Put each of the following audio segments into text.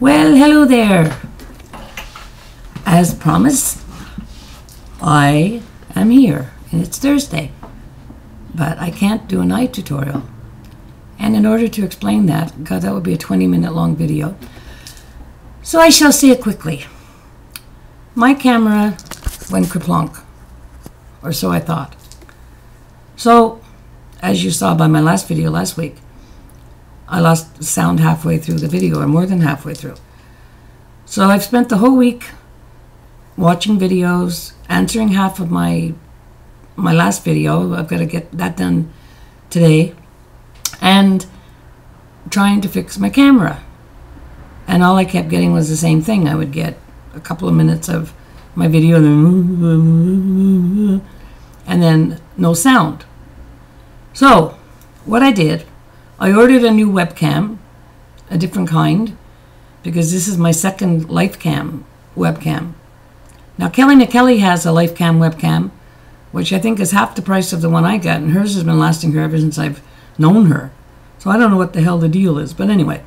Well, hello there. As promised, I am here, and it's Thursday, but I can't do an eye tutorial. And in order to explain that, God, that would be a 20-minute long video, so I shall say it quickly. My camera went kerplunk, or so I thought. So, as you saw by my last video last week, I lost sound halfway through the video, or more than halfway through. So I've spent the whole week watching videos, answering half of my last video. I've got to get that done today, and trying to fix my camera. And all I kept getting was the same thing. I would get a couple of minutes of my video, and then no sound. So what I did, I ordered a new webcam, a different kind, because this is my second LifeCam webcam. Now, Kelly McKelly has a LifeCam webcam, which I think is half the price of the one I got, and hers has been lasting her ever since I've known her. So I don't know what the hell the deal is, but anyway.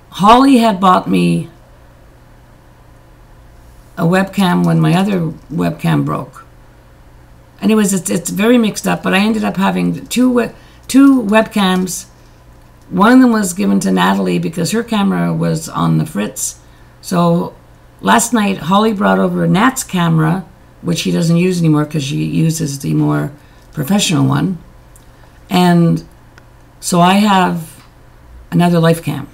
Holly had bought me a webcam when my other webcam broke. Anyways, it's very mixed up, but I ended up having two webcams. One of them was given to Natalie because her camera was on the fritz. So last night, Holly brought over Nat's camera, which she doesn't use anymore because she uses the more professional one. And so I have another LifeCam.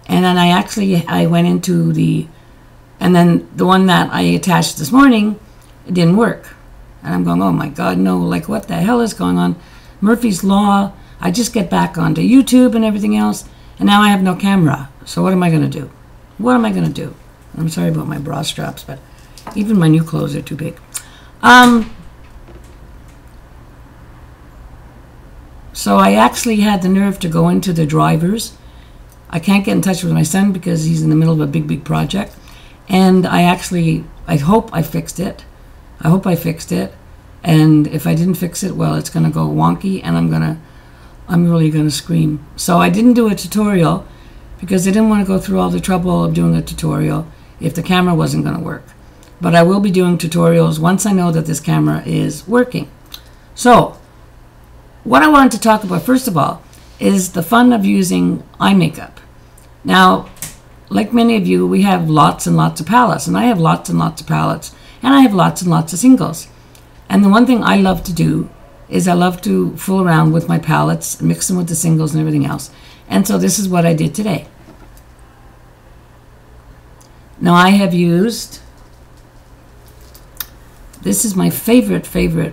And then I went into and then the one that I attached this morning, it didn't work. And I'm going, oh my God, no, like what the hell is going on? Murphy's Law. I just get back onto YouTube and everything else, and now I have no camera. So what am I going to do? What am I going to do? I'm sorry about my bra straps, but even my new clothes are too big. So I actually had the nerve to go into the drivers. I can't get in touch with my son because he's in the middle of a big project. And I hope I fixed it. I hope I fixed it. And if I didn't fix it, well, it's going to go wonky, and I'm really going to scream. So I didn't do a tutorial because I didn't want to go through all the trouble of doing a tutorial if the camera wasn't going to work. But I will be doing tutorials once I know that this camera is working. So what I wanted to talk about, first of all, is the fun of using eye makeup. Now, like many of you, we have lots and lots of palettes, and I have lots and lots of palettes, and I have lots and lots of singles. And the one thing I love to do is I love to fool around with my palettes, mix them with the singles and everything else. And so this is what I did today. Now I have used, this is my favorite,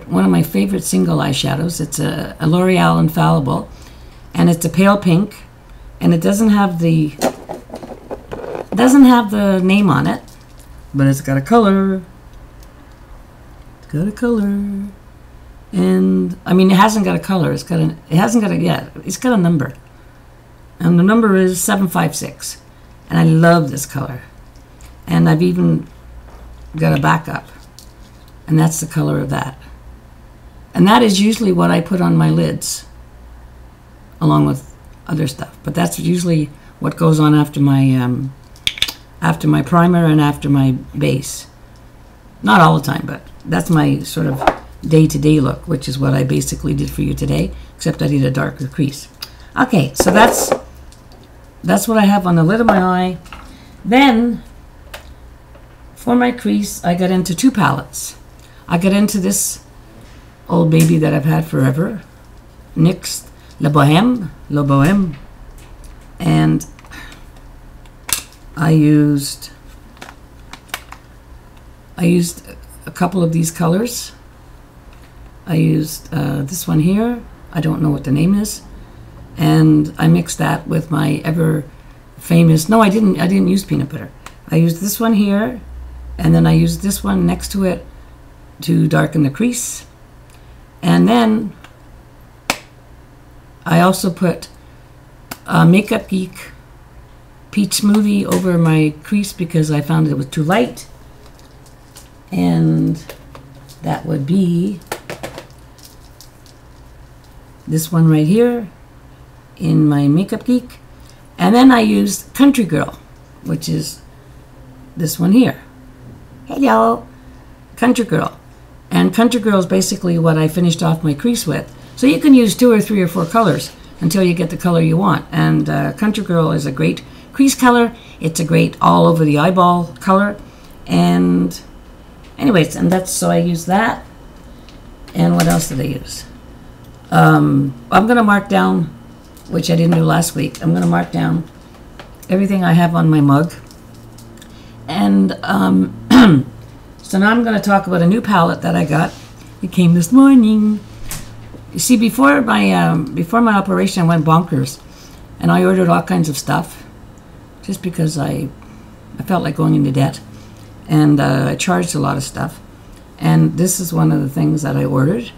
one of my favorite single eyeshadows. It's a L'Oreal Infallible, and it's a pale pink, and it doesn't have the name on it, but it's got a color. Got a color, and I mean, it hasn't got a color. It's got a number, and the number is 756, and I love this color, and I've even got a backup, and that's the color of that, and that is usually what I put on my lids, along with other stuff. But that's usually what goes on after my primer and after my base. Not all the time, but that's my sort of day-to-day look, which is what I basically did for you today, except I did a darker crease. Okay, so that's what I have on the lid of my eye. Then, for my crease, I got into two palettes. I got into this old baby that I've had forever, NYX Le Bohème, and I used a couple of these colors. I used this one here. I don't know what the name is. And I mixed that with my ever famous, no, I didn't use peanut butter. I used this one here, and then I used this one next to it to darken the crease. And then I also put Makeup Geek Peach Smoothie over my crease because I found it was too light. And that would be this one right here in my Makeup Geek. And then I used Country Girl, which is this one here. Hello, Country Girl. And Country Girl is basically what I finished off my crease with. So you can use 2 or 3 or 4 colors until you get the color you want. And Country Girl is a great crease color. It's a great all over the eyeball color. And anyways, and that's, so I use that. And what else did I use? I'm going to mark down, which I didn't do last week. I'm going to mark down everything I have on my mug. And so now I'm going to talk about a new palette that I got. It came this morning. You see, before my operation, I went bonkers, and I ordered all kinds of stuff, just because I felt like going into debt, and I charged a lot of stuff. And this is one of the things that I ordered.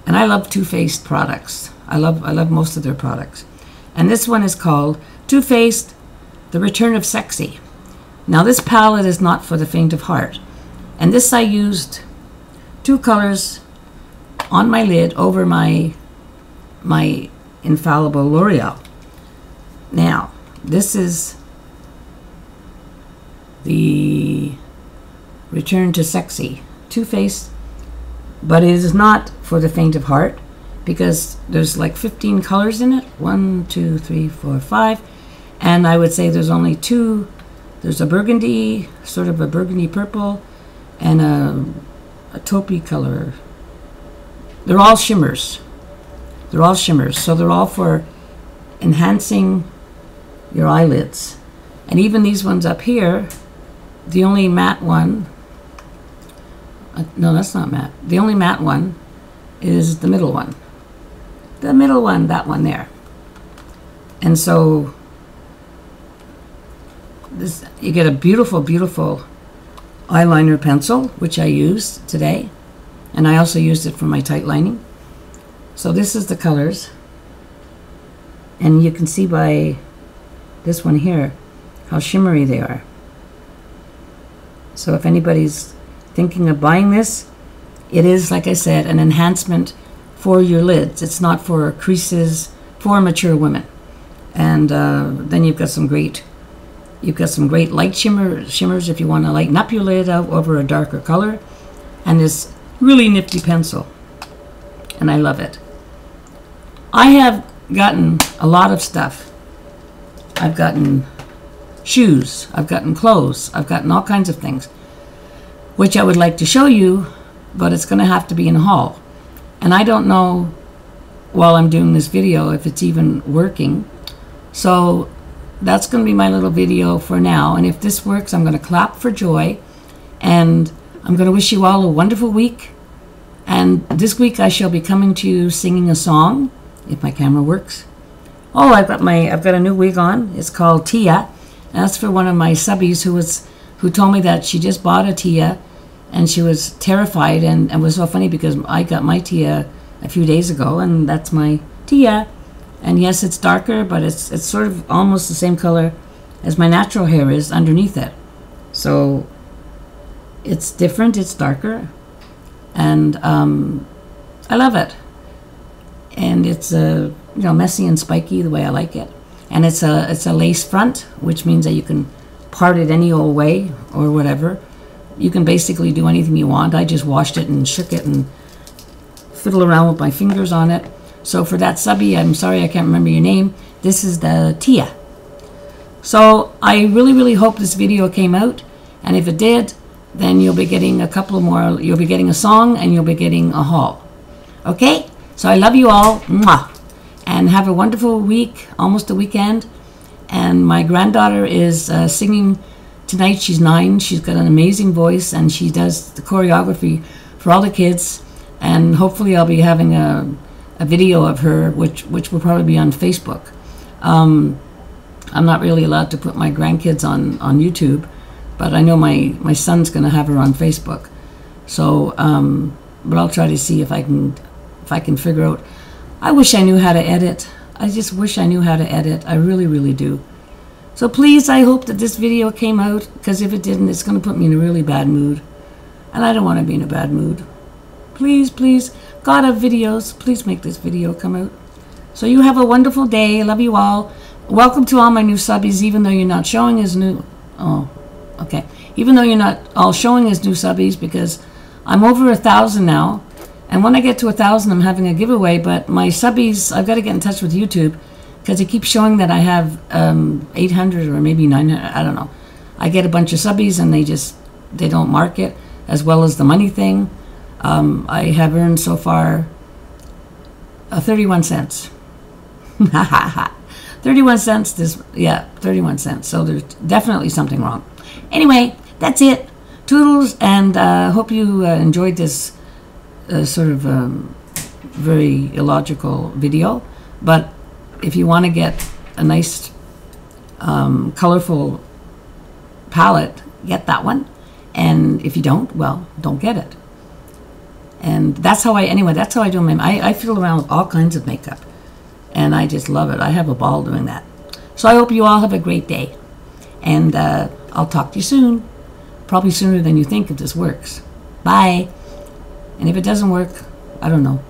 And I love Too Faced products. I love most of their products. And this one is called Too Faced: The Return of Sexy. Now this palette is not for the faint of heart. And this I used 2 colors on my lid over my infallible L'Oreal. Now, this is the Return to Sexy Too Faced, but it is not for the faint of heart, because there's like 15 colors in it. 1, 2, 3, 4, 5. And I would say there's only 2. There's a burgundy, sort of a burgundy purple, and a taupey color. They're all shimmers. They're all shimmers. So they're all for enhancing your eyelids. And even these ones up here, the only matte one, no, that's not matte. The only matte one is the middle one. The middle one, that one there. And so this, you get a beautiful, beautiful eyeliner pencil, which I used today. And I also used it for my tight lining. So this is the colors. And you can see by this one here how shimmery they are. So if anybody's thinking of buying this, it is, like I said, an enhancement for your lids. It's not for creases for mature women. And then you've got some great light shimmers if you want to lighten up your lid over a darker color. And this really nifty pencil, and I love it. I have gotten a lot of stuff. I've gotten shoes, I've gotten clothes, I've gotten all kinds of things, which I would like to show you, but it's going to have to be in a haul. And I don't know, while I'm doing this video, if it's even working. So that's going to be my little video for now. And if this works, I'm going to clap for joy. And I'm going to wish you all a wonderful week. And this week I shall be coming to you singing a song, if my camera works. Oh, I've got a new wig on. It's called Tia. And that's for one of my subbies who told me that she just bought a Tia and she was terrified, and it was so funny because I got my Tia a few days ago, and that's my Tia. And yes, it's darker, but it's sort of almost the same color as my natural hair is underneath it. So it's different, it's darker, and I love it. And it's messy and spiky the way I like it. And it's a lace front, which means that you can part it any old way or whatever. You can basically do anything you want. I just washed it and shook it and fiddle around with my fingers on it. So for that subby, I'm sorry I can't remember your name, this is the Tia. So I really, really hope this video came out, and if it did, then you'll be getting a couple more. You'll be getting a song, and you'll be getting a haul. Okay? So I love you all. Mwah. And have a wonderful week, almost a weekend. And my granddaughter is singing tonight. She's 9. She's got an amazing voice, and she does the choreography for all the kids. And hopefully I'll be having a video of her, which will probably be on Facebook. I'm not really allowed to put my grandkids on YouTube, but I know my son's going to have her on Facebook. So, but I'll try to see if I can figure out. I wish I knew how to edit. I just wish I knew how to edit. I really, really do. So please, I hope that this video came out, because if it didn't, it's going to put me in a really bad mood. And I don't want to be in a bad mood. Please, please, God of videos, please make this video come out. So you have a wonderful day. I love you all. welcome to all my new subbies, even though you're not showing as new. Oh, okay. Even though you're not all showing as new subbies, because I'm over 1,000 now. And when I get to 1,000, I'm having a giveaway. But my subbies, I've got to get in touch with YouTube, because it keeps showing that I have 800 or maybe 900. I don't know. I get a bunch of subbies and they don't mark it, as well as the money thing. I have earned so far 31 cents. 31 cents. Yeah, 31 cents. So there's definitely something wrong. Anyway, that's it. Toodles, and hope you enjoyed this sort of very illogical video. But if you want to get a nice colorful palette, get that one. And if you don't, well, don't get it. And that's how that's how I do I fiddle around with all kinds of makeup. And I just love it. I have a ball doing that. So I hope you all have a great day. And I'll talk to you soon. Probably sooner than you think if this works. Bye. And if it doesn't work, I don't know.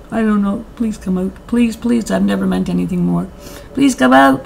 I don't know. Please come out. Please, please. I've never meant anything more. Please come out.